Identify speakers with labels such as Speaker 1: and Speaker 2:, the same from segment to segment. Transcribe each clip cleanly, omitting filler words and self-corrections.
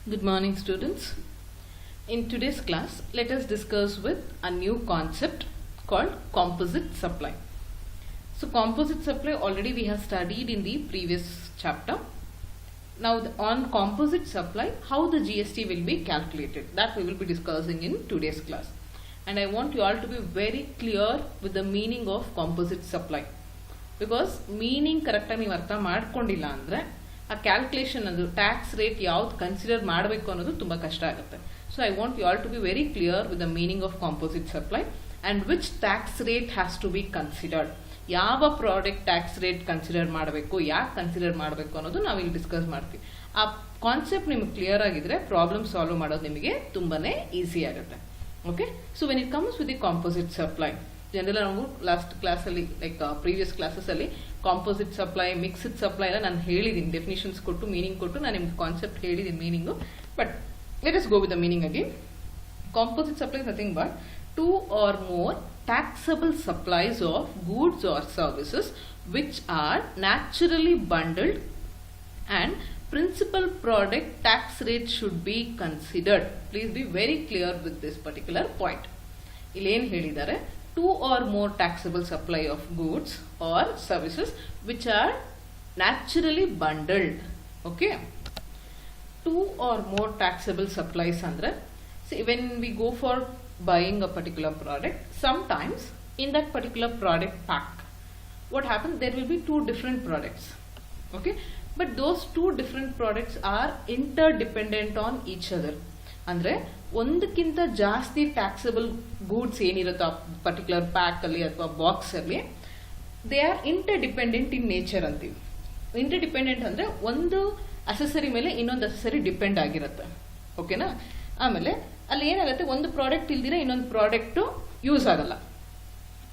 Speaker 1: Good morning, students. In today's class, let us discuss with a new concept called composite supply. So composite supply already we have studied in the previous chapter. Now on composite supply, how the GST will be calculated, that we will be discussing in today's class. And I want you all to be very clear with the meaning of composite supply. Because meaning correct ನೀವು ಅರ್ಥ ಮಾಡ್ಕೊಂಡಿಲ್ಲ ಅಂದರೆ ಆ calculation ಅದು tax rate ಯಾವ್ದು consider ಮಾಡಬೇಕು ಅನ್ನೋದು ತುಂಬ ಕಷ್ಟ ಆಗುತ್ತೆ. So I want you all to be very clear with the meaning of composite supply and which tax rate has to be considered. ಯಾವ ಪ್ರಾಡಕ್ಟ್ ಟ್ಯಾಕ್ಸ್ ರೇಟ್ ಕನ್ಸಿಡರ್ ಮಾಡಬೇಕು, ಯಾಕೆ ಕನ್ಸಿಡರ್ ಮಾಡಬೇಕು ಅನ್ನೋದು ನಾವು ಇಲ್ಲಿ ಡಿಸ್ಕಸ್ ಮಾಡ್ತೀವಿ. ಆ ಕಾನ್ಸೆಪ್ಟ್ ನಿಮ್ಗೆ ಕ್ಲಿಯರ್ ಆಗಿದ್ರೆ ಪ್ರಾಬ್ಲಮ್ ಸಾಲ್ವ್ ಮಾಡೋದು ನಿಮಗೆ ತುಂಬಾನೇ ಈಸಿ ಆಗುತ್ತೆ. Okay, so when it comes with the composite supply, general ನಾವು ಲಾಸ್ಟ್ ಕ್ಲಾಸಲ್ಲಿ ಲೈಕ್ ಪ್ರೀವಿಯಸ್ ಕ್ಲಾಸಸ್ಸಲ್ಲಿ ಕಾಂಪೋಸಿಟ್ ಸಪ್ಲೈ, ಮಿಕ್ಸ್ಡ್ ಸಪ್ಲೈ ಎಲ್ಲ ನಾನು ಹೇಳಿದ್ದೀನಿ, ಡೆಫಿನಿಷನ್ಸ್ ಕೊಟ್ಟು ಮೀನಿಂಗ್ ಕೊಟ್ಟು ನಾನು ನಿಮ್ಗೆ ಕಾನ್ಸೆಪ್ಟ್ ಹೇಳಿದ್ದೀನಿ meaning. But let us go with the meaning again. Composite supply is nothing but two or more taxable supplies of goods or services which are naturally bundled and principal product tax rate should be considered. Please be very clear with this particular point. Illen helidare two or more taxable supply of goods or services which are naturally bundled. Okay, two or more taxable supplies andre, see when we go for buying a particular product, sometimes in that particular product pack what happens, there will be two different products. Okay, but those two different products are interdependent on each other. ಅಂದ್ರೆ ಒಂದಕ್ಕಿಂತ ಜಾಸ್ತಿ taxable goods ಏನಿರುತ್ತೋ ಆ particular pack ಅಲ್ಲಿ ಅಥವಾ box ಅಲ್ಲಿ, they are ಇಂಟರ್ಡಿಪೆಂಡೆಂಟ್ in nature ಅಂತೀವಿ. ಇಂಟರ್ಡಿಪೆಂಡೆಂಟ್ ಅಂದ್ರೆ ಒಂದು ಅಸೆಸರಿ ಮೇಲೆ ಇನ್ನೊಂದು ಅಸೆಸರಿ ಡಿಪೆಂಡ್ ಆಗಿರುತ್ತೆ. ಓಕೆನಾ? ಆಮೇಲೆ ಅಲ್ಲಿ ಏನಾಗುತ್ತೆ, ಒಂದು ಪ್ರಾಡಕ್ಟ್ ಇಲ್ದಿರ ಇನ್ನೊಂದು ಪ್ರಾಡಕ್ಟ್ ಯೂಸ್ ಆಗಲ್ಲ,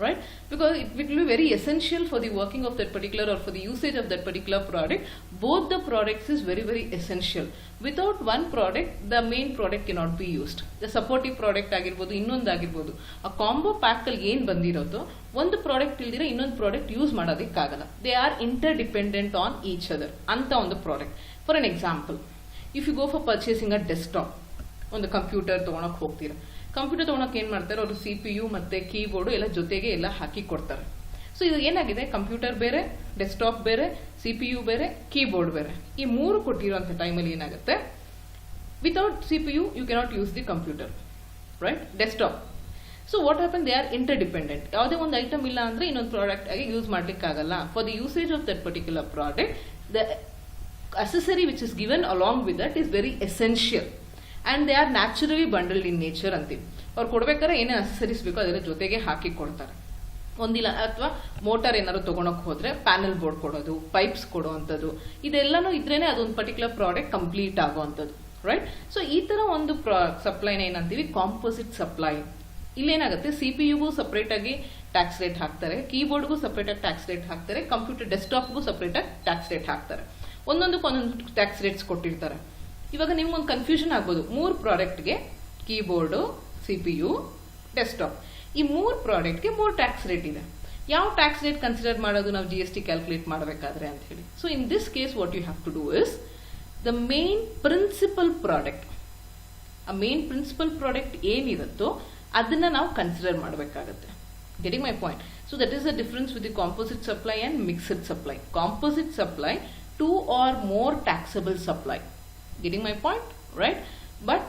Speaker 1: right? Because it will be very essential for the working of that particular or for the usage of that particular product. Both the products is very very essential. Without one product, the main product cannot be used. The supportive product ಆಗಿರ್ಬೋದು, ಇನ್ನೊಂದು ಆಗಿರ್ಬೋದು, ಆ combo pack ಅಲ್ಲಿ ಏನ್ ಬಂದಿರೋದು, ಒಂದು product ಇಲ್ದಿರ ಇನ್ನೊಂದು ಪ್ರಾಡಕ್ಟ್ ಯೂಸ್ ಮಾಡೋದಕ್ಕಾಗಲ್ಲ. They are interdependent on each other ಅಂತ ಒಂದು product. For an example, if you go for purchasing a desktop, ಒಂದು ಕಂಪ್ಯೂಟರ್ ತಗೊಳಕ್ ಹೋಗ್ತೀರಾ, ಕಂಪ್ಯೂಟರ್ ತಗೊಳಕ್ ಏನ್ ಮಾಡ್ತಾರೆ ಅವರು, CPU ಮತ್ತೆ ಕೀಬೋರ್ಡ್ ಎಲ್ಲ ಜೊತೆಗೆ ಎಲ್ಲ ಹಾಕಿ ಕೊಡ್ತಾರೆ. ಸೊ ಇದು ಏನಾಗಿದೆ, ಕಂಪ್ಯೂಟರ್ ಬೇರೆ, ಡೆಸ್ಕ್ಟಾಪ್ ಬೇರೆ, CPU ಬೇರೆ, ಕೀಬೋರ್ಡ್ ಬೇರೆ, ಈ ಮೂರು ಕೊಟ್ಟಿರುವಂತ ಟೈಮಲ್ಲಿ ಏನಾಗುತ್ತೆ, without CPU you cannot use the computer, right? Desktop. So what happen, they are interdependent. ಯಾವುದೇ ಒಂದು ಐಟಮ್ ಇಲ್ಲ ಅಂದ್ರೆ ಇನ್ನೊಂದು ಪ್ರಾಡಕ್ಟ್ ಆಗಿ ಯೂಸ್ ಮಾಡ್ಲಿಕ್ಕೆ ಆಗಲ್ಲ. For the usage of that particular product, the accessory which is given along with that is very essential and they are naturally bundled in nature ಅಂತೀವಿ. ಅವ್ರು ಕೊಡ್ಬೇಕಾದ್ರೆ ಏನೇನು ಅಸೆಸರೀಸ್ ಬೇಕೋ ಅದರ ಜೊತೆಗೆ ಹಾಕಿ ಕೊಡ್ತಾರೆ. ಒಂದಿಲ್ಲ ಅಥವಾ ಮೋಟಾರ್ ಏನಾದ್ರು ತಗೊಳಕ್ ಹೋದ್ರೆ ಪ್ಯಾನಲ್ ಬೋರ್ಡ್ ಕೊಡೋದು, ಪೈಪ್ಸ್ ಕೊಡುವಂಥದ್ದು, ಇದೆಲ್ಲಾನು ಇದ್ರೇನೆ ಅದೊಂದು ಪರ್ಟಿಕ್ಯುಲರ್ ಪ್ರಾಡಕ್ಟ್ ಕಂಪ್ಲೀಟ್ ಆಗುವಂಥದ್ದು, ರೈಟ್? ಸೊ ಈ ತರ ಒಂದು ಸಪ್ಲೈನ ಏನಂತೀವಿ, ಕಾಂಪೋಸಿಟ್ ಸಪ್ಲೈ. ಇಲ್ಲೇನಾಗುತ್ತೆ, CPUಗೂ ಸಪರೇಟ್ ಆಗಿ ಟ್ಯಾಕ್ಸ್ ರೇಟ್ ಹಾಕ್ತಾರೆ, ಕೀಬೋರ್ಡ್ಗೂ ಸಪರೇಟ್ ಆಗಿ ಟ್ಯಾಕ್ಸ್ ರೇಟ್ ಹಾಕ್ತಾರೆ, ಕಂಪ್ಯೂಟರ್ ಡೆಸ್ಕ್ಟಾಪ್ಗೂ ಸಪರೇಟ್ ಆಗಿ ಟ್ಯಾಕ್ಸ್ ರೇಟ್ ಹಾಕ್ತಾರೆ. ಒಂದೊಂದು ಟ್ಯಾಕ್ಸ್ ರೇಟ್ಸ್ ಕೊಟ್ಟಿರ್ತಾರೆ. ಇವಾಗ ನಿಮ್ಗೊಂದು ಕನ್ಫ್ಯೂಷನ್ ಆಗ್ಬೋದು, ಮೂರು ಪ್ರಾಡಕ್ಟ್ಗೆ ಕೀಬೋರ್ಡು, CPU, ಡೆಸ್ಕ್ಟಾಪ್, ಈ ಮೂರು ಪ್ರಾಡಕ್ಟ್ಗೆ ಮೂರು ಟ್ಯಾಕ್ಸ್ ರೇಟ್ ಇದೆ. ಯಾವ ಟ್ಯಾಕ್ಸ್ ರೇಟ್ ಕನ್ಸಿಡರ್ ಮಾಡೋದು ನಾವು GST ಕ್ಯಾಲ್ಕುಲೇಟ್ ಮಾಡಬೇಕಾದ್ರೆ ಅಂತ ಹೇಳಿ. So in this case what you have to do is, the main principal product, ಆ ಮೇನ್ ಪ್ರಿನ್ಸಿಪಲ್ ಪ್ರಾಡಕ್ಟ್ ಏನಿರುತ್ತೋ ಅದನ್ನ ನಾವು ಕನ್ಸಿಡರ್ ಮಾಡಬೇಕಾಗತ್ತೆ. Getting my point? So that is the difference with the composite supply and mixed supply. Composite supply, two or more taxable supply. Getting my point, right? But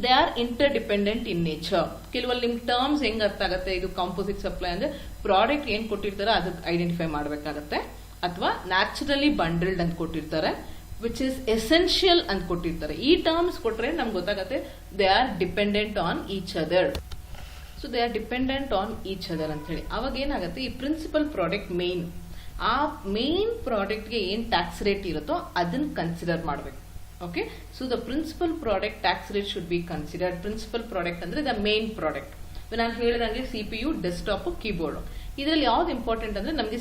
Speaker 1: they are interdependent in nature. ಕೆಲವಲ್ಲಿ ನಿಮ್ terms ಹೆಂಗ್ ಅರ್ಥ ಆಗುತ್ತೆ, ಇದು composite supply ಅಂದ್ರೆ product ಏನ್ ಕೊಟ್ಟಿರ್ತಾರೆ ಅದಕ್ಕೆ identify ಮಾಡಬೇಕಾಗತ್ತೆ, ಅಥವಾ ನ್ಯಾಚುರಲಿ ಬಂಡಲ್ಡ್ ಅಂತ ಕೊಟ್ಟಿರ್ತಾರೆ, ವಿಚ್ ಇಸ್ ಎಸೆನ್ಷಿಯಲ್ ಅಂತ ಕೊಟ್ಟಿರ್ತಾರೆ. ಈ ಟರ್ಮ್ಸ್ ಕೊಟ್ರೆ ನಮ್ಗೆ ಗೊತ್ತಾಗತ್ತೆ they are dependent on each other. So they are dependent on each other ಅಂತ ಹೇಳಿ ಅವಾಗ ಏನಾಗುತ್ತೆ, ಈ ಪ್ರಿನ್ಸಿಪಲ್ ಪ್ರಾಡಕ್ಟ್ ಮೇನ್, ಆ ಮೇನ್ ಪ್ರಾಡಕ್ಟ್ಗೆ ಏನ್ ಟ್ಯಾಕ್ಸ್ ರೇಟ್ ಇರುತ್ತೋ ಅದನ್ನ ಕನ್ಸಿಡರ್ ಮಾಡಬೇಕು. Okay, so the principal product tax rate should be considered. Principal product ಅಂದ್ರೆ ದ ಮೇನ್ ಪ್ರಾಡಕ್ಟ್. ನಾನು ಹೇಳಿದಂಗೆ CPU, ಡೆಸ್ಕ್ಟಾಪ್, ಕೀಬೋರ್ಡ್, ಇದರಲ್ಲಿ ಯಾವ್ದು ಇಂಪಾರ್ಟೆಂಟ್ ಅಂದ್ರೆ ನಮಗೆ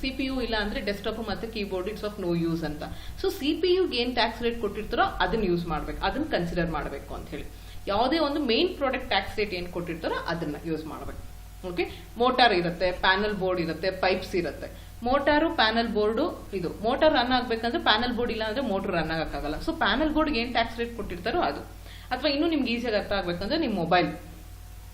Speaker 1: CPU ಇಲ್ಲ ಅಂದ್ರೆ ಡೆಸ್ಕ್ಟಾಪ್ ಮತ್ತೆ keyboard it's of no use ಅಂತ. ಸೊ CPUಗೆ ಏನ್ ಟ್ಯಾಕ್ಸ್ ರೇಟ್ ಕೊಟ್ಟಿರ್ತಾರೋ ಅದನ್ನ ಯೂಸ್ ಮಾಡ್ಬೇಕು, ಅದನ್ನ ಕನ್ಸಿಡರ್ ಮಾಡಬೇಕು ಅಂತ ಹೇಳಿ. ಯಾವುದೇ ಒಂದು ಮೇನ್ ಪ್ರಾಡಕ್ಟ್ ಟ್ಯಾಕ್ಸ್ ರೇಟ್ ಏನ್ ಕೊಟ್ಟಿರ್ತಾರೋ ಅದನ್ನ ಯೂಸ್ ಮಾಡಬೇಕು. ಓಕೆ, ಮೋಟಾರ್ ಇರುತ್ತೆ, ಪ್ಯಾನಲ್ ಬೋರ್ಡ್ ಇರುತ್ತೆ, ಪೈಪ್ಸ್ ಇರುತ್ತೆ. ಮೋಟಾರು ಪ್ಯಾನಲ್ ಬೋರ್ಡು ಇದು ಮೋಟಾರ್ ರನ್ ಆಗ್ಬೇಕಂದ್ರೆ ಪ್ಯಾನಲ್ ಬೋರ್ಡ್ ಇಲ್ಲ ಅಂದ್ರೆ ಮೋಟರ್ ರನ್ ಆಗಕ್ಕಾಗಲ್ಲ. ಸೊ ಪ್ಯಾನಲ್ ಬೋರ್ಡ್ಗೆ ಏನ್ ಟ್ಯಾಕ್ಸ್ ರೇಟ್ ಕೊಟ್ಟಿರ್ತಾರೋ ಅದು. ಅಥವಾ ಇನ್ನೂ ನಿಮ್ಗೆ ಈಸಿಯಾಗಿ ಅರ್ಥ ಆಗ್ಬೇಕಂದ್ರೆ ನಿಮ್ಮ ಮೊಬೈಲ್,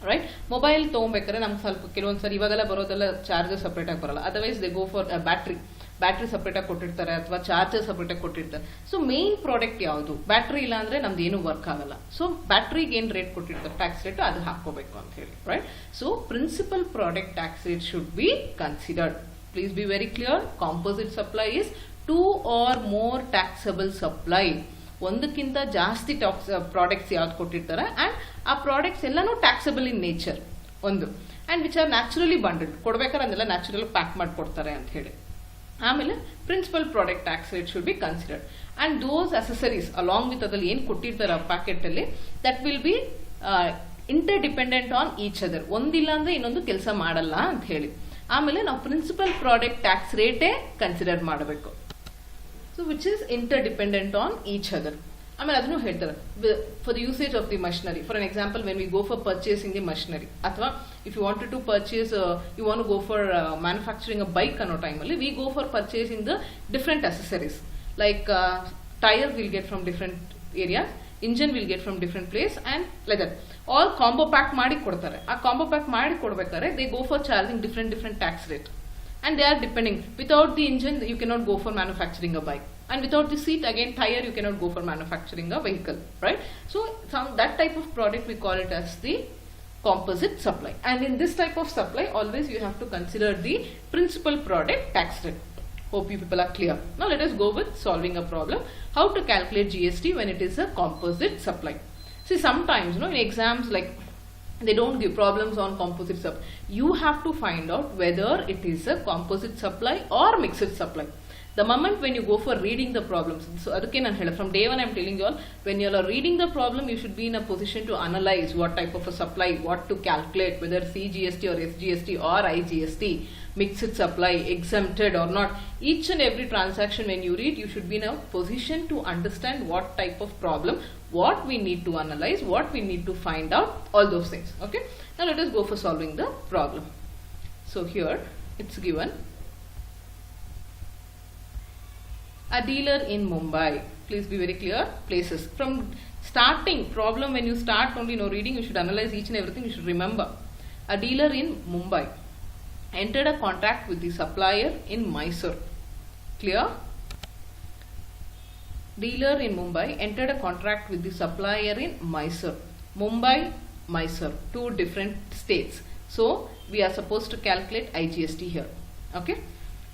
Speaker 1: ರೈಟ್, ಮೊಬೈಲ್ ತೊಗೊಬೇಕಾದ್ರೆ ನಮ್ಗೆ ಸ್ವಲ್ಪ ಕೆಲವೊಂದ್ಸರಿ ಇವಾಗೆಲ್ಲ ಬರೋದೆಲ್ಲ ಚಾರ್ಜರ್ ಸಪ್ರೇಟ್ ಆಗಿ ಬರಲ್ಲ. Otherwise they go for battery separate ಆಗಿ ಕೊಟ್ಟಿರ್ತಾರೆ ಅಥವಾ ಚಾರ್ಜರ್ ಸಪ್ರೇಟ್ ಆಗಿ ಕೊಟ್ಟಿರ್ತಾರೆ. ಸೊ ಮೇನ್ ಪ್ರಾಡಕ್ಟ್ ಯಾವುದು, ಬ್ಯಾಟ್ರಿ ಇಲ್ಲ ಅಂದ್ರೆ ನಮ್ದು ಏನು ವರ್ಕ್ ಆಗಲ್ಲ. ಸೊ ಬ್ಯಾಟ್ರಿಗೆ ಏನ್ ರೇಟ್ ಕೊಟ್ಟಿರ್ತಾರೆ ಟ್ಯಾಕ್ಸ್ ರೇಟ್ ಅದು ಹಾಕೋಬೇಕು ಅಂತ ಹೇಳಿ, right. So principal product tax rate should be considered. Please be very clear. Composite supply is 2 or more taxable supply. ಒಂದಕ್ಕಿಂತ ಜಾಸ್ತಿ ಪ್ರಾಡಕ್ಟ್ಸ್ ಯಾವ್ದು ಕೊಟ್ಟಿರ್ತಾರೆ ಅಂಡ್ ಆ ಪ್ರಾಡಕ್ಟ್ಸ್ ಎಲ್ಲಾನು ಟ್ಯಾಕ್ಸಬಲ್ ಇನ್ ನೇಚರ್ ಒಂದು, and which are naturally bundled. ಕೊಡ್ಬೇಕಾದ್ರೆ ಅದೆಲ್ಲ natural pack ಮಾಡಿ ಕೊಡ್ತಾರೆ ಅಂತ ಹೇಳಿ. ಆಮೇಲೆ principal product tax rate should be considered and those accessories along with ಅದ್ರಲ್ಲಿ ಏನ್ ಕೊಟ್ಟಿರ್ತಾರೆ ಆ ಪ್ಯಾಕೆಟ್ ಅಲ್ಲಿ that will be interdependent on each other. ಒಂದಿಲ್ಲ ಅಂದ್ರೆ ಇನ್ನೊಂದು ಕೆಲಸ ಮಾಡಲ್ಲ ಅಂತ ಹೇಳಿ. ಆಮೇಲೆ ನಾವು ಪ್ರಿನ್ಸಿಪಲ್ ಪ್ರಾಡಕ್ಟ್ ಟ್ಯಾಕ್ಸ್ ರೇಟೇ ಕನ್ಸಿಡರ್ ಮಾಡಬೇಕು. So which is interdependent on each other. ಆಮೇಲೆ ಅದನ್ನು ಹೇಳ್ತಾರೆ for the usage of the machinery. For an example, when we go for purchasing the machinery, ಅಥವಾ if you wanted to purchase, you want go for manufacturing a bike ಅನ್ನೋ ಟೈಮಲ್ಲಿ we go for purchasing the different accessories like tyre will get from different areas, engine will get from different place and like that. All combo pack ಮಾಡಿ ಕೊಡ್ತಾರೆ. ಆ combo pack ಮಾಡಿ ಕೊಡ್ಬೇಕಾದ್ರೆ they go for charging different tax rate and they are depending. Without the engine you cannot go for manufacturing a bike, and without the seat again tire you cannot go for manufacturing a vehicle, right? So that type of product we call it as the composite supply, and in this type of supply always you have to consider the principal product tax rate. Hope you people are clear. Now let us go with solving a problem, how to calculate GST when it is a composite supply. See, sometimes in exams, like, they don't give problems on composite supply. You have to find out whether it is a composite supply or mixed supply. The moment when you go for reading the problems, so adake nan hela from day one I am telling you all, when you are reading the problem you should be in a position to analyze what type of a supply, what to calculate, whether CGST or SGST or IGST, mixed supply, exempted or not. Each and every transaction when you read, you should be in a position to understand what type of problem, what we need to analyze, what we need to find out, all those things. Okay, now let us go for solving the problem. So here it's given a dealer in Mumbai. Please be very clear. Places from starting problem, when you start only reading, you should analyze each and everything. You should remember. A dealer in Mumbai entered a contract with the supplier in Mysore. Clear? Dealer in Mumbai entered a contract with the supplier in Mysore. Mumbai, Mysore, two different states. So we are supposed to calculate IGST here. Okay?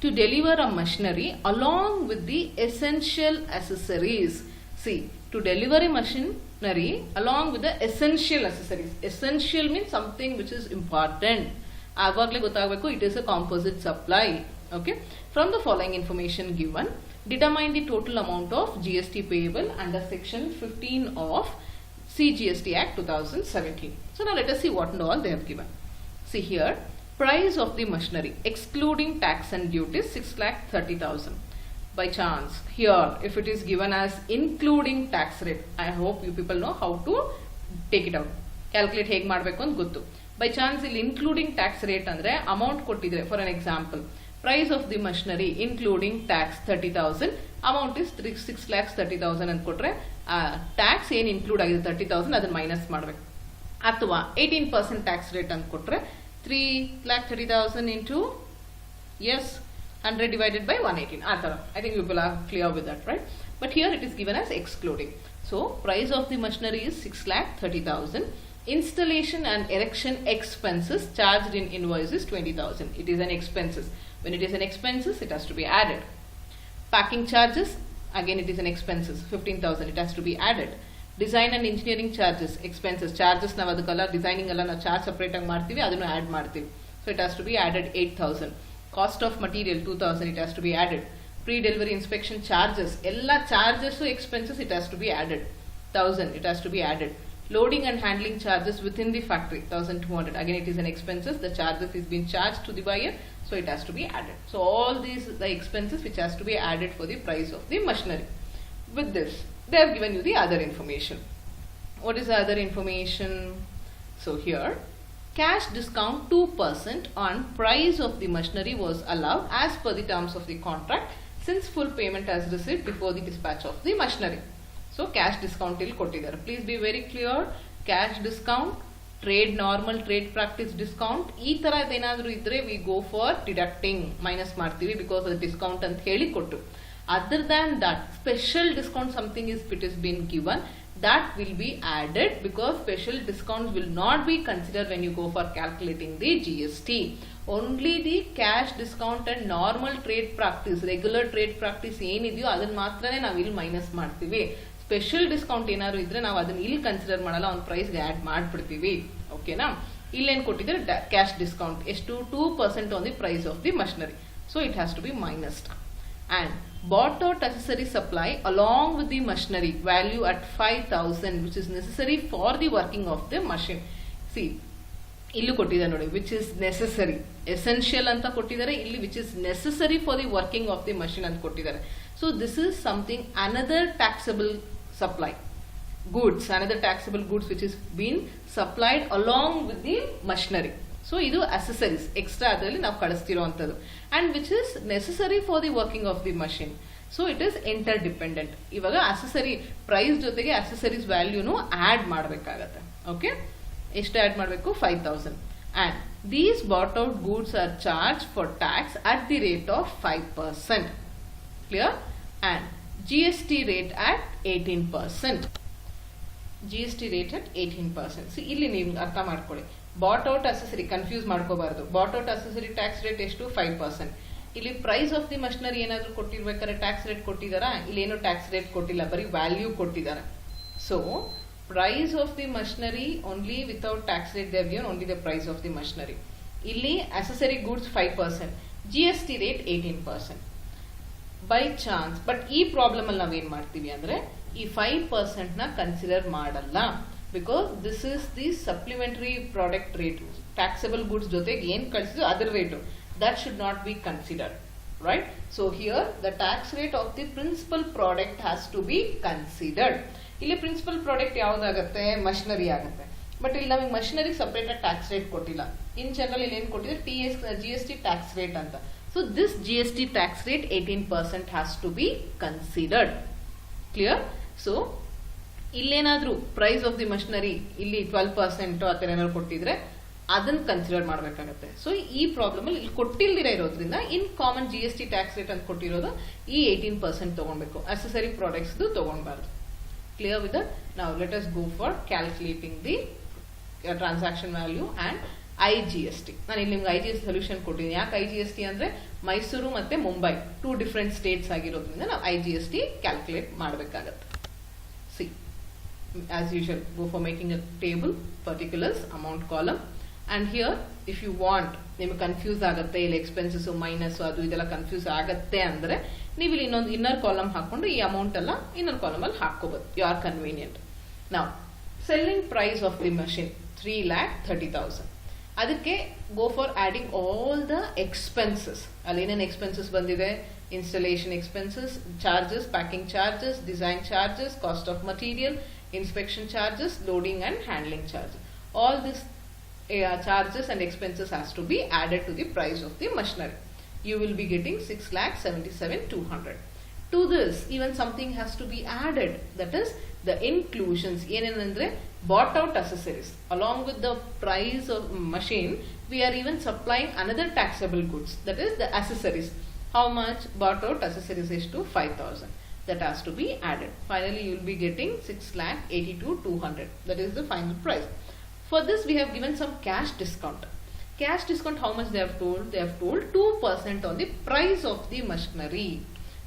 Speaker 1: To deliver a machinery along with the essential accessories. See, to deliver a machinery along with the essential accessories. Essential means something which is important. Avagle gottagbeku, it is a composite supply. Okay? From the following information given, determine the total amount of GST payable under section 15 of CGST Act 2017. So now let us see what and all they have given. See here, price of the machinery excluding tax and duties 6,30,000. By chance, here if it is given as including tax rate, I hope you people know how to take it out. Calculate ಹೇಗೆ ಮಾಡಬೇಕು ಅಂತ ಗೊತ್ತು. By chance ಇಲ್ಲಿ including tax rate ಅಂದ್ರೆ amount ಕೊಟ್ಟಿದ್ರೆ, for an example, price of the machinery including tax 30,000, amount is 6,30,000 ಅಂತ ಕೊಟ್ರೆ tax ಏನು include ಆಗಿದೆ 30,000 ಅದನ್ನ ಮೈನಸ್ ಮಾಡಬೇಕು. ಅಥವಾ 18% tax rate ಅಂತ ಕೊಟ್ರೆ 3,30,000 into, yes, 100 divided by 118. I think you people are clear with that, right? But here it is given as excluding. So price of the machinery is 6,30,000. Installation and erection expenses charged in invoice is 20,000. It is an expenses. When it is an expenses, it has to be added. Packing charges, again it is an expenses, 15,000. It has to be added. Design and engineering charges, expenses, charges ನಾವು ಅದಕ್ಕೆಲ್ಲ designing ಎಲ್ಲ ನಾವು charge separate ಆಗಿ ಮಾಡ್ತೀವಿ, ಅದನ್ನು add ಮಾಡ್ತೀವಿ. So it has to be added 8,000. Cost of material 2,000, it has to be added. Pre-delivery inspection charges, ಎಲ್ಲ charges expenses, it has to be added. 1,000, it has to be added. Loading and handling charges within the factory 1,200, again it is an expenses, the charges is being charged to the buyer, so it has to be added. So all these the expenses which has to be added for the price of the machinery. With this they have given you the other information. What is the other information? So here Cash discount 2% on price of the machinery was allowed as per the terms of the contract since full payment has received before the dispatch of the machinery. So cash discount ಇಲ್ಲಿ ಕೊಟ್ಟಿದ್ದಾರೆ. Please be very clear. Cash discount, trade normal, trade practice discount ಈ ತರದ್ ಏನಾದರೂ ಇದ್ರೆ we go for deducting, minus ಮಾಡ್ತೀವಿ because of the discount ಅಂತ ಹೇಳಿ ಕೊಟ್ಟು. Other than that, special discount something is it is been given, that will be added because special discounts will not be considered when you go for calculating the GST. Only the cash discount and normal trade practice, regular trade practice ಏನಿದೆಯೋ ಅದನ್ನ ಮಾತ್ರನೇ ನಾವು ಇಲ್ಲಿ minus ಮಾಡ್ತೀವಿ. Special discount ಏನಾದ್ರು ಇದ್ರೆ ನಾವು ಅದನ್ನ ಇಲ್ಲಿ ಕನ್ಸಿಡರ್ ಮಾಡಲ್ಲ, ಒಂದು ಪ್ರೈಸ್ಗೆ ಆಡ್ ಮಾಡ್ಬಿಡ್ತೀವಿ. ಓಕೆನಾ? ಇಲ್ಲೇನು ಕೊಟ್ಟಿದ್ರೆ ಕ್ಯಾಶ್ ಡಿಸ್ಕೌಂಟ್ ಎಷ್ಟು 2% on the price of the machinery. So it has to be minused. And bought out accessory supply along with the machinery value at 5,000 which is necessary for the working of the machine. See, illu kottidare nodi, which is necessary, essential anta kottidare, illi which is necessary for the working of the machine anta kottidare. So this is something, another taxable supply goods, another taxable goods which is being supplied along with the machinery. So ಇದು accessories extra ಅದರಲ್ಲಿ ನಾವು ಕಳಿಸ್ತಿರೋ ಅಂಥದ್ದು and which is necessary for the working of the machine. So it is interdependent. ಇವಾಗ accessory price ಜೊತೆಗೆ accessories ವ್ಯಾಲ್ಯೂನು add ಮಾಡಬೇಕಾಗತ್ತೆ. Okay, ಎಷ್ಟು ಆ್ಯಡ್ ಮಾಡಬೇಕು? 5,000. And these bought out goods are charge for tax at the rate of 5%. Clear? And GST rate at 18%. GST rate at 18%. So ಇಲ್ಲಿ ನೀವು ಅರ್ಥ ಮಾಡ್ಕೊಳ್ಳಿ, ಬಾಟ್ ಔಟ್ ಅಸೆಸರಿ ಕನ್ಫ್ಯೂಸ್ ಮಾಡ್ಕೋಬಾರ್ದು. Bought out accessory tax rate ಎಷ್ಟು? 5%. ಇಲ್ಲಿ price of the machinery ಏನಾದ್ರು ಕೊಟ್ಟಿರ್ಬೇಕಾದ್ರೆ tax rate ಕೊಟ್ಟಿದಾರಾ? ಇಲ್ಲೇನು tax rate ಕೊಟ್ಟಿಲ್ಲ, ಬರೀ ವ್ಯಾಲ್ಯೂ ಕೊಟ್ಟಿದ್ದಾರೆ. So price of the machinery only without tax rate they have given only the price of the machinery. ಇಲ್ಲಿ accessory goods 5%, GST rate 18%. By chance but ಈ problem ಅಲ್ಲಿ ನಾವೇನ್ ಮಾಡ್ತೀವಿ ಅಂದ್ರೆ ಈ 5% ನ ಕನ್ಸಿಡರ್ ಮಾಡಲ್ಲ. Because this is the supplementary product rate, taxable goods ಜೊತೆಗೆ ಏನ್ ಕಳಿಸಿದ್ರು ಅದರ rate, that should not be considered, right? So here the tax rate of the principal product has to be considered. ಇಲ್ಲಿ ಪ್ರಿನ್ಸಿಪಲ್ ಪ್ರಾಡಕ್ಟ್ ಯಾವ್ದಾಗತ್ತೆ? Machinery ಆಗುತ್ತೆ. But ಇಲ್ಲಿ ನಮಗೆ machinery separate ಆಗಿ ಟ್ಯಾಕ್ಸ್ ರೇಟ್ ಕೊಟ್ಟಿಲ್ಲ. ಇನ್ ಜನರಲ್ ಇಲ್ಲಿ ಏನ್ ಕೊಟ್ಟಿದ್ರೆ GST ಟ್ಯಾಕ್ಸ್ ರೇಟ್ ಅಂತ. So this GST tax rate 18% has to be considered. Clear? So ಇಲ್ಲೇನಾದ್ರೂ ಪ್ರೈಸ್ ಆಫ್ ದಿ ಮಷಿನರಿ ಇಲ್ಲಿ 12% ಆ ಥರ ಏನಾದ್ರು ಕೊಟ್ಟಿದ್ರೆ ಅದನ್ನ ಕನ್ಸಿಡರ್ ಮಾಡಬೇಕಾಗತ್ತೆ. ಸೊ ಈ ಪ್ರಾಬ್ಲಮ್ ಅಲ್ಲಿ ಇಲ್ಲಿ ಕೊಟ್ಟಿಲ್ದಿರ ಇರೋದ್ರಿಂದ in common GST tax rate ಅಂತ ಕೊಟ್ಟಿರೋದು ಈ 18% ತಗೊಳ್ಬೇಕು, ಅಸೆಸರಿ ಪ್ರಾಡಕ್ಟ್ಸ್ ತಗೊಳ್ಬಾರ್ದು. Clear with that? ನಾವು let us go for calculating the transaction value and IGST. ನಾನು ಇಲ್ಲಿ ನಿಮ್ಗೆ IGST ಸೊಲ್ಯೂಷನ್ ಕೊಟ್ಟಿದ್ದೀನಿ. ಯಾಕೆ IGST ಅಂದ್ರೆ ಮೈಸೂರು ಮತ್ತೆ ಮುಂಬೈ 2 ಡಿಫ್ರೆಂಟ್ ಸ್ಟೇಟ್ಸ್ ಆಗಿರೋದ್ರಿಂದ ನಾವು IGST ಕ್ಯಾಲ್ಕುಲೇಟ್ ಮಾಡಬೇಕಾಗತ್ತೆ. C, as usual, go for making a table, particulars, amount column, and here if you want ನಿಮಗೆ ಕನ್ಫ್ಯೂಸ್ ಆಗುತ್ತೆ, ಇಲ್ಲಿ ಎಕ್ಸ್ಪೆನ್ಸಸ್ ಮೈನಸ್ ಅದು ಇದೆಲ್ಲ ಕನ್ಫ್ಯೂಸ್ ಆಗುತ್ತೆ ಅಂದ್ರೆ ನೀವು ಇಲ್ಲಿ ಇನ್ನೊಂದು ಇನ್ನರ್ ಕಾಲಮ್ ಹಾಕೊಂಡು ಈ ಅಮೌಂಟ್ ಎಲ್ಲ ಇನ್ನರ್ ಕಾಲಮ್ ಅಲ್ಲಿ ಹಾಕೋಬಹುದು, ಯು ಆರ್ ಕನ್ವೀನಿಯಂಟ್. ನಾವು selling price of the machine 3,30,000. ಅದಕ್ಕೆ go for adding all the expenses. ಅಲ್ಲಿ ಏನೇನು ಎಕ್ಸ್ಪೆನ್ಸಸ್ ಬಂದಿದೆ? Installation expenses, charges, packing charges, design charges, cost of material, inspection charges, loading and handling charges. All these charges and expenses has to be added to the price of the machinery. You will be getting 6,77,200. To this, even something has to be added. That is the inclusions. Yenenandre bought out accessories. Along with the price of machine, we are even supplying another taxable goods. That is the accessories. How much? Bought out accessories is to 5,000. That has to be added. Finally, you will be getting 6,82,200. That is the final price. For this, we have given some cash discount. Cash discount, how much they have told? They have told 2% on the price of the machinery.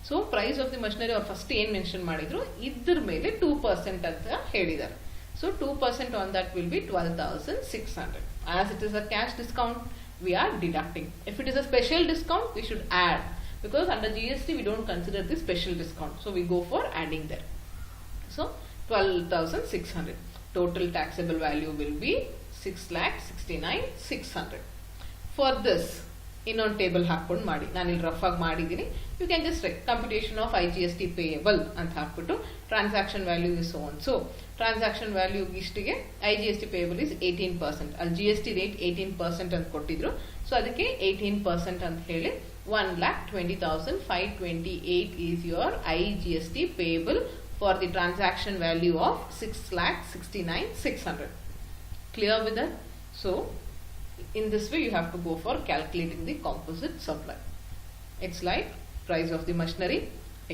Speaker 1: So, price of the machinery or first ಏನು mention ಮಾಡಿದ್ರು ಇದ್ರ ಮೇಲೆ 2% ಅಂತ ಹೇಳಿದ್ದಾರೆ. So, 2% on that will be 12,600. As it is a cash discount, we are deducting. If it is a special discount, we should add. Because under GST we don't consider the special discount, so we go for adding there. So 12,600. Total taxable value will be 6,69,600. For this, ಇನ್ನೊಂದು table ಹಾಕೊಂಡು ಮಾಡಿ. ನಾನು ಇಲ್ಲಿ rough ಆಗಿ ಮಾಡಿದ್ದೀನಿ. You can just computation of IGST payable ಅಂತ ಹಾಕ್ಬಿಟ್ಟು transaction value is so transaction value ಇಷ್ಟಿಗೆ IGST payable is 18%. ಅಲ್ಲಿ GST ರೇಟ್ 18% ಅಂತ ಕೊಟ್ಟಿದ್ರು. ಸೊ ಅದಕ್ಕೆ 18% ಅಂತ ಹೇಳಿ 1,20,528 is your IGST payable for the transaction value of 6,69,600. Clear with that? So in this way you have to go for calculating the composite supply. It's like price of the machinery,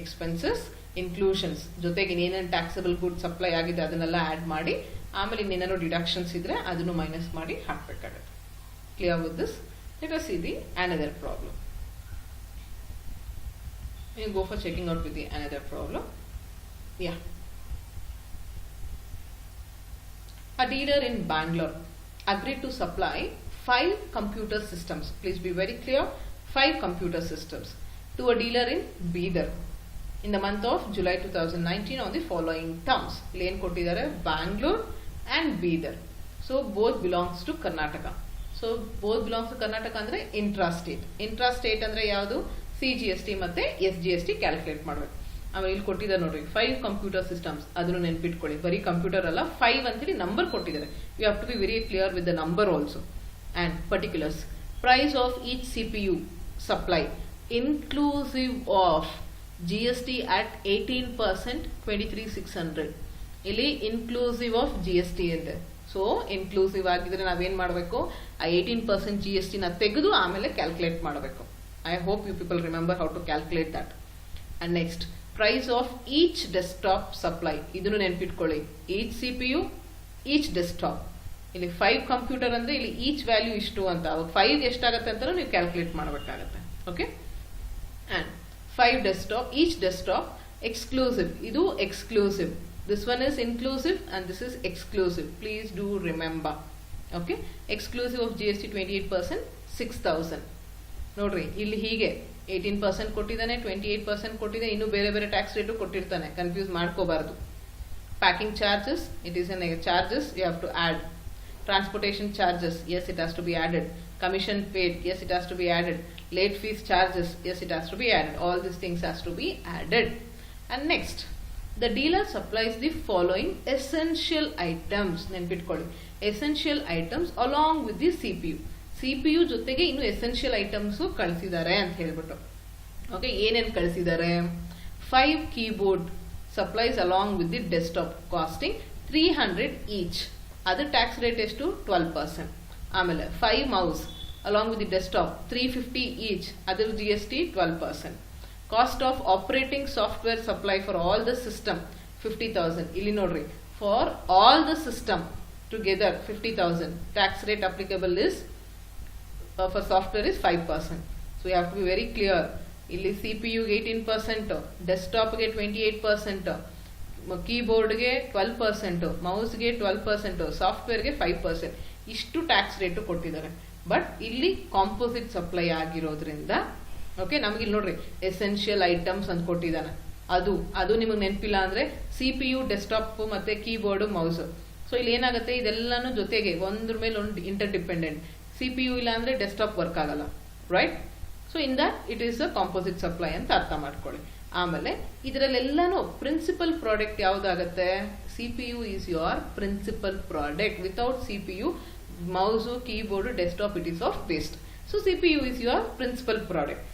Speaker 1: expenses, inclusions, ಜೊತೆಗೆ ಇನ್ನೇನೇನು taxable good supply ಆಗಿದೆ ಅದನ್ನೆಲ್ಲ add ಮಾಡಿ ಆಮೇಲೆ ಇನ್ನೇನಾದ್ರು deductions ಇದ್ರೆ ಅದನ್ನು minus ಮಾಡಿ ಹಾಕಬೇಕಾಗುತ್ತೆ. Clear with this? Let us see the another problem. You go for checking out with the another problem. Yeah. A dealer in Bangalore agreed to supply 5 computer systems. Please be very clear. 5 computer systems to a dealer in Bidar in the month of July 2019 on the following terms. Lane kottidare Bangalore and Bidar. So both belongs to Karnataka. So both belongs to Karnataka andre intrastate. Intrastate andre yavadu CGST ಮತ್ತೆ SGST calculate ಮಾಡಬೇಕು. ಆಮೇಲೆ ಇಲ್ಲಿ ಕೊಟ್ಟಿದ್ದಾರೆ ನೋಡ್ರಿ 5 computer systems. ಅದನ್ನು ನೆನ್ಪಿಟ್ಕೊಳ್ಳಿ. ಬರೀ computer ಅಲ್ಲ, 5 ಅಂತೇಳಿ ನಂಬರ್ ಕೊಟ್ಟಿದ್ದಾರೆ. You have to be very clear with the number also and particulars. Price of each CPU supply inclusive of GST at 18% 23,600. ಇಲ್ಲಿ ಇನ್ಕ್ಲೂಸಿವ್ ಆಫ್ GST ಇದೆ. ಸೊ ಇನ್ಕ್ಲೂಸಿವ್ ಆಗಿದ್ರೆ ನಾವೇನ್ ಮಾಡಬೇಕು, ಆ 18% GST ನ ತೆಗೆದು ಆಮೇಲೆ ಕ್ಯಾಲ್ಕುಲೇಟ್ ಮಾಡಬೇಕು. I hope you people remember how to calculate that. And next, price of each desktop supply. ಇದನ್ನು ನೆನ್ಪಿಟ್ಕೊಳ್ಳಿ. each CPU, each desktop. ಇಲ್ಲಿ 5 ಕಂಪ್ಯೂಟರ್ ಅಂದ್ರೆ ಇಲ್ಲಿ ಈಚ್ ವ್ಯಾಲ್ಯೂ ಇಷ್ಟು ಅಂತ. 5 ಎಷ್ಟಾಗತ್ತೆ ಅಂತ ನೀವು ಕ್ಯಾಲ್ಕುಲೇಟ್ ಮಾಡಬೇಕಾಗತ್ತೆ. Okay. And 5 desktop, each desktop exclusive. ಇದು exclusive. This one is inclusive and this is exclusive. Please do remember. Okay. Exclusive of GST 28%, 6,000. ನೋಡ್ರಿ ಇಲ್ಲಿ ಹೀಗೆ 18% ಕೊಟ್ಟಿದ್ದಾನೆ, 28% ಕೊಟ್ಟಿದ್ದಾನೆ, ಇನ್ನು ಬೇರೆ ಬೇರೆ ಟ್ಯಾಕ್ಸ್ ರೇಟು ಕೊಟ್ಟಿರ್ತಾನೆ. ಕನ್ಫ್ಯೂಸ್ ಮಾಡ್ಕೋಬಾರ್ದು. Packing charges, it is an charges you have to add. Transportation charges, yes it has to be added. Commission paid, yes it has to be added. Late fees charges, yes it has to be added. All these things has to be added. And next, the dealer supplies the following essential items. ನೆನ್ಪಿಟ್ಕೊಳ್ಳಿ. essential items along with the CPU ಜೊತೆಗೆ ಇನ್ನು essential items ಕಳಿಸಿದ್ದಾರೆ ಅಂತ ಹೇಳ್ಬಿಟ್ಟು. Okay, ಏನೇನು ಕಳಿಸಿದ್ದಾರೆ? 5 keyboard supplies along with the desktop costing 300 each. ಅದು tax rate ಎಷ್ಟು? 12%. ಆಮೇಲೆ 5 mouse along with the desktop 350 each. ಅದ್ರ GST 12%. Cost of operating software supply for all the system 50,000. ಇಲ್ಲಿ ನೋಡ್ರಿ, for all the system together 50,000. Tax rate applicable is for software is 5%. So you have to be very clear. ಇಲ್ಲಿ CPU ಗೆ 18%, desktop ಗೆ 28%, keyboard ಗೆ 12%, mouse ಗೆ 12%, software ಗೆ 5%. ಇಷ್ಟು tax rate ಕೊಟ್ಟಿದ್ದಾರೆ. ಬಟ್ ಇಲ್ಲಿ ಕಾಂಪೋಸಿಟ್ ಸಪ್ಲೈ ಆಗಿರೋದ್ರಿಂದ ಓಕೆ, ನಮ್ಗೆ ಇಲ್ಲಿ ನೋಡ್ರಿ ಎಸೆನ್ಷಿಯಲ್ ಐಟಮ್ಸ್ ಅಂತ ಕೊಟ್ಟಿದ್ದಾನೆ. ಅದು ನಿಮಗೆ ನೆನಪಿಲ್ಲ ಅಂದ್ರೆ CPU, ಡೆಸ್ಕ್ಟಾಪ್ ಮತ್ತೆ ಕೀಬೋರ್ಡ್, ಮೌಸ್. ಸೊ ಇಲ್ಲಿ ಏನಾಗುತ್ತೆ, ಇದೆಲ್ಲಾನು ಜೊತೆಗೆ ಒಂದ್ರ ಮೇಲೆ ಒಂದು ಇಂಟರ್ ಡಿಪೆಂಡೆಂಟ್. CPU ಇಲ್ಲ ಅಂದ್ರೆ ಡೆಸ್ಕ್ಟಾಪ್ ವರ್ಕ್ ಆಗಲ್ಲ, right? So in that it is a composite supply ಅಂತ ಅರ್ಥ ಮಾಡ್ಕೊಳ್ಳಿ. ಆಮೇಲೆ ಇದರಲ್ಲೆಲ್ಲಾನು ಪ್ರಿನ್ಸಿಪಲ್ ಪ್ರಾಡಕ್ಟ್ ಯಾವ್ದಾಗತ್ತೆ? CPU is your principal product. Without CPU, mouse, keyboard, desktop it is of waste. So CPU is your principal product.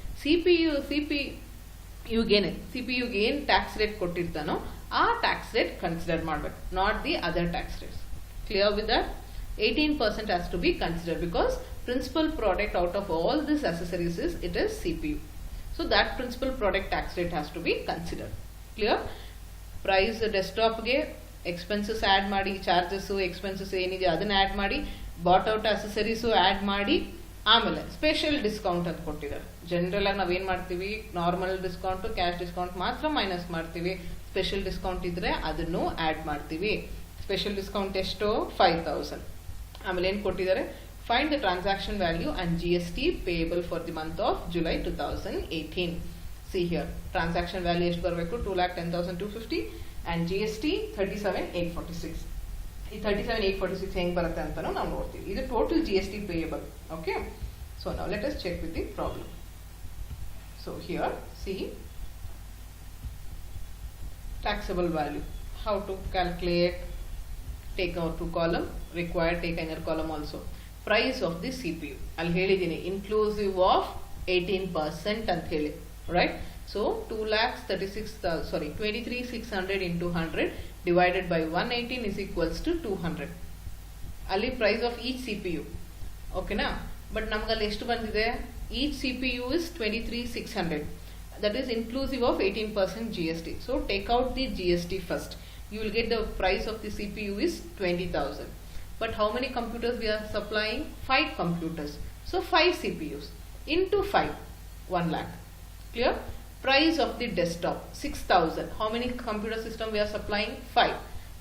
Speaker 1: CPUಗೆ ಏನ್ tax rate ಕೊಟ್ಟಿರ್ತಾನೋ ಆ ಟ್ಯಾಕ್ಸ್ ರೇಟ್ ಕನ್ಸಿಡರ್ ಮಾಡ್ಬೇಕು, not the other tax rates. Clear with that? 18% has to be considered because principal product out of all these accessories is CPU. So that principal product tax rate has to be considered. Clear? Price desktop ge expenses add ಮಾಡಿ, charges expenses ಏನಿದೆ ಅದನ್ನ add ಮಾಡಿ, bought out accessories add ಮಾಡಿ, ಆಮೇಲೆ special discount ಅಂತ ಕೊಟ್ಟಿದ್ದಾರೆ. General ಆಗಿ ನಾವೇನ್ ಮಾಡ್ತೀವಿ, ನಾರ್ಮಲ್ ಡಿಸ್ಕೌಂಟ್, ಕ್ಯಾಶ್ ಡಿಸ್ಕೌಂಟ್ ಮಾತ್ರ ಮೈನಸ್ ಮಾಡ್ತೀವಿ. ಸ್ಪೆಷಲ್ ಡಿಸ್ಕೌಂಟ್ ಇದ್ರೆ ಅದನ್ನು ಆಡ್ ಮಾಡ್ತೀವಿ. ಸ್ಪೆಷಲ್ ಡಿಸ್ಕೌಂಟ್ ಎಷ್ಟು? 5,000. ಆಮೇಲೆ ಏನ್ ಕೊಟ್ಟಿದ್ದಾರೆ? Find the transaction value and GST payable for the month of July 2018. See here, transaction value ಎಷ್ಟು ಬರಬೇಕು? 2,10,250 ಅಂಡ್ GST 37,846. ಈ 37,846 ಹೆಂಗ್ ಬರುತ್ತೆ ಅಂತಾನು ನಾವು ನೋಡ್ತೀವಿ. ಇದು total GST payable. Okay, So now let us check with the problem. So here see taxable value. How to calculate? Take out two column, required take inner column also. Price of the CPU. I'll ಹೇಳಿದೀನಿ inclusive of 18% ಅಂತ ಹೇಳಿ, right? So 23,600 into 100 divided by 118 is equals to 200. ಅಲ್ಲಿ price of each CPU. Okay na? But ನಮಗಲ್ಲಿ ಎಷ್ಟು ಬಂದಿದೆ? Each CPU is 23,600. That is inclusive of 18% GST. So take out the GST first. You will get the price of the CPU is 20,000. But how many computers we are supplying? 5 computers. So 5 CPUs into 5, 1 lakh. Clear? Price of the desktop 6,000. How many computer system we are supplying? 5.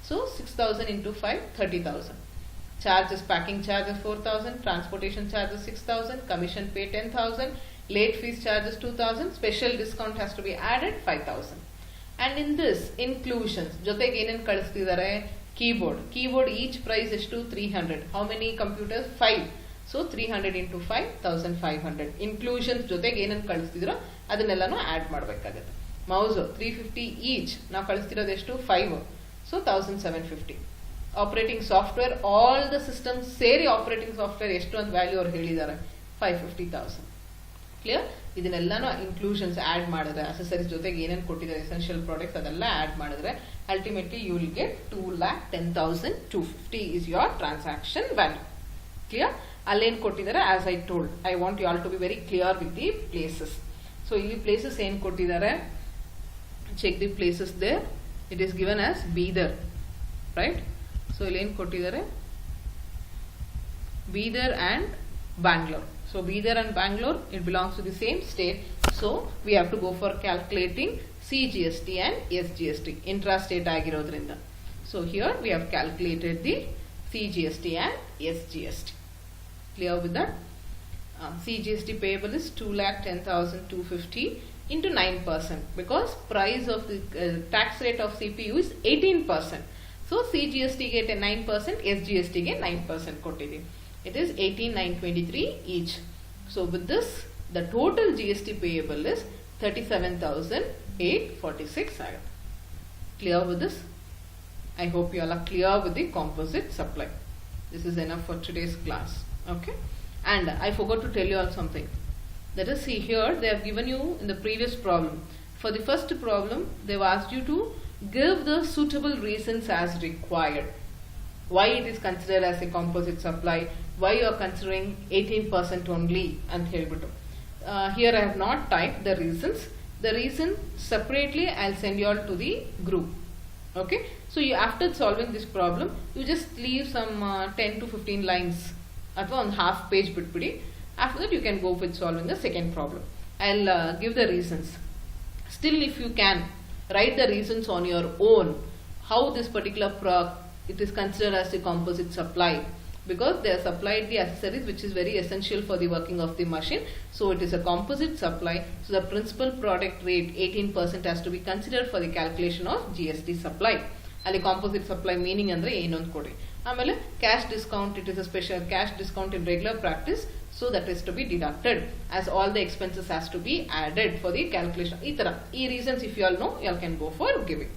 Speaker 1: So 6,000 into 5, 30,000. Charges, packing charges 4,000, transportation charges 6,000, commission pay 10,000, late fees charges 2,000, special discount has to be added 5,000. And in this inclusions ಜೊತೆಗೆ ಏನೇನು ಕಳಿಸ್ತಿದ್ದಾರೆ? Keyboard each price is to 300. How many computers? 5. So 300 into 5, 1,500. Inclusions ಜೊತೆಗೆ ಏನೇನು ಕಳಿಸ್ತಿದ್ರೋ ಅದನ್ನೆಲ್ಲನೂ add ಮಾಡಬೇಕಾಗುತ್ತೆ. Mouse 350 each. ನಾವು ಕಳಿಸ್ತಿರೋದು ಎಷ್ಟು? 5. So 1,750. Operating software, all the systems ಸೇರಿ operating software ಎಷ್ಟು ಅಂತ ವ್ಯಾಲ್ಯೂ ಅವ್ರು ಹೇಳಿದ್ದಾರೆ? 550,000. ಕ್ಲಿಯರ್? ಇದನ್ನೆಲ್ಲನೂ ಇನ್ಕ್ಲೂಷನ್ಸ್ ಆಡ್ ಮಾಡಿದ್ರೆ ಅಸೆಸರೀಸ್ ಜೊತೆಗೆ ಏನೇನು ಕೊಟ್ಟಿದ್ದಾರೆ ಎಸೆನ್ಷಿಯಲ್ ಪ್ರಾಡಕ್ಟ್ಸ್ ಅದೆಲ್ಲ ಆಡ್ ಮಾಡಿದ್ರೆ ultimately you will get 2,10,250 is your transaction value. Clear? ಅಲ್ಲೇನು ಕೊಟ್ಟಿದ್ದಾರೆ? As I told, I want you all to be very clear with the places. So ಇಲ್ಲಿ ಪ್ಲೇಸಸ್ ಏನು ಕೊಟ್ಟಿದ್ದಾರೆ? Check the places there. It is given as Bidar, right? So ಇಲ್ಲಿ ಏನು ಕೊಟ್ಟಿದ್ದಾರೆ? Bidar and Bangalore. So Bidar and Bangalore, it belongs to the same state. So we have to go for calculating CGST and SGST, intra-state ಆಗಿರೋದ್ರಿಂದ. So here we have calculated the CGST and SGST. Clear with that? CGST payable is 2,10,250 into 9% because price of the tax rate of CPU is 18%. So CGST get a 9%, SGST get 9% ಕೊಟ್ಟಿದ್ದೀವಿ. It is 18,923 each. So with this, the total GST payable is 37,846. Clear with this? I hope you all are clear with the composite supply. This is enough for today's class. Okay. And I forgot to tell you all something. Let us see here. They have given you in the previous problem. For the first problem, they have asked you to give the suitable reasons as required. Why it is considered as a composite supply, why you are considering 18% only and helbitu. Here I have not typed the reasons. The reason separately I will send you all to the group. Okay. So you, after solving this problem, you just leave some 10 to 15 lines ಅಥವಾ ಒಂದು half page bitpidi. After that you can go with solving the second problem. I will give the reasons. Still if you can write the reasons on your own how this particular it is considered as a composite supply because they have supplied the accessories which is very essential for the working of the machine. So it is a composite supply. So the principal product rate 18% has to be considered for the calculation of GST supply. Ali composite supply meaning andre ಏನು ಅಂತ ಕೊಡಿ. ಆಮೇಲೆ cash discount, it is a special cash discount in regular practice. So that is to be deducted as all the expenses has to be added for the calculation. ಈ ತರ ಈ reasons if you all know, you all can go for giving.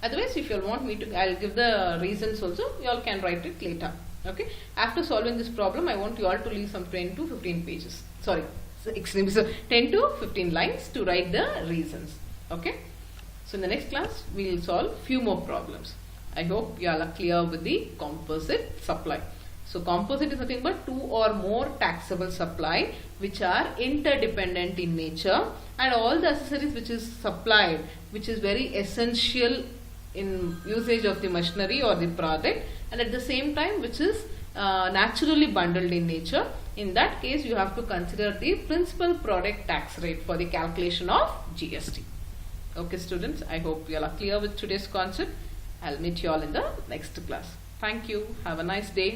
Speaker 1: Otherwise, if you all want me to, I'll give the reasons also. You all can write it later. Okay. After solving this problem, I want you all to leave some 10 to 15 pages. Sorry, 10 to 15 lines to write the reasons. Okay. So in the next class, we will solve few more problems. I hope you all are clear with the composite supply. So composite is nothing but two or more taxable supply which are interdependent in nature, and all the accessories which is supplied, which is very essential in usage of the machinery or the product, and at the same time which is naturally bundled in nature. In that case, you have to consider the principal product tax rate for the calculation of GST. Okay students, I hope you all are clear with today's concept. I'll meet you all in the next class. Thank you. Have a nice day.